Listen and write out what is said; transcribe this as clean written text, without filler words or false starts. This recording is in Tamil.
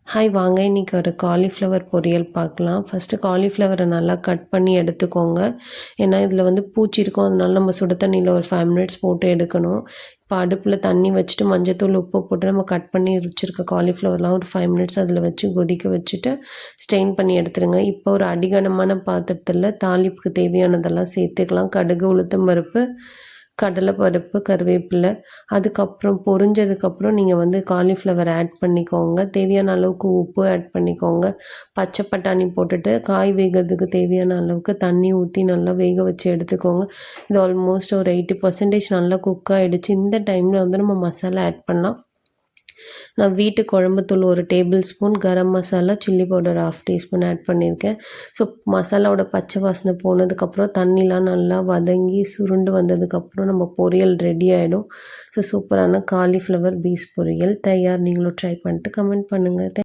ஹாய் வாங்க, இன்றைக்கி ஒரு காலிஃப்ளவர் பொரியல் பார்க்கலாம். ஃபஸ்ட்டு காலிஃப்ளவரை நல்லா கட் பண்ணி எடுத்துக்கோங்க. ஏன்னா இதில் வந்து பூச்சி இருக்கும், அதனால நம்ம சுடு தண்ணியில் ஒரு 5 மினிட்ஸ் போட்டு எடுக்கணும். இப்போ அடுப்பில் தண்ணி வச்சுட்டு மஞ்சத்தூள் உப்பு போட்டு நம்ம கட் பண்ணி வச்சுருக்க காலிஃப்ளவர்லாம் ஒரு 5 மினிட்ஸ் அதில் வச்சு கொதிக்க வச்சுட்டு ஸ்ட்ரெயின் பண்ணி எடுத்துருங்க. இப்போ ஒரு அடிகனமான பாத்திரத்தில் தாளிப்புக்கு தேவையானதெல்லாம் சேர்த்துக்கலாம். கடுகு, உளுத்தம் பருப்பு, கடலைப்பருப்பு, கருவேப்பிலை. அதுக்கப்புறம் பொரிஞ்சதுக்கப்புறம் நீங்கள் வந்து காலிஃப்ளவர் ஆட் பண்ணிக்கோங்க. தேவையான அளவுக்கு உப்பு ஆட் பண்ணிக்கோங்க. பச்சை பட்டாணி போட்டுட்டு காய் வேகிறதுக்கு தேவையான அளவுக்கு தண்ணி ஊற்றி நல்லா வேக வச்சு எடுத்துக்கோங்க. இது ஆல்மோஸ்ட் ஒரு 80% நல்லா குக் ஆகிடுச்சு. இந்த டைமில் வந்து நம்ம மசாலா ஆட் பண்ணலாம். நான் வீட்டு குழம்புத்தூள் 1 tablespoon, garam masala, chilli powder 1/2 teaspoon add பண்ணியிருக்கேன். ஸோ மசாலாவோட பச்சை வாசனை போனதுக்கப்புறம் தண்ணிலாம் நல்லா வதங்கி சுருண்டு வந்ததுக்கப்புறம் நம்ம பொரியல் ரெடி ஆகிடும். ஸோ சூப்பரான காலிஃப்ளவர் பீஸ் பொரியல் தயார். நீங்களும் ட்ரை பண்ணிட்டு கமெண்ட் பண்ணுங்கள்.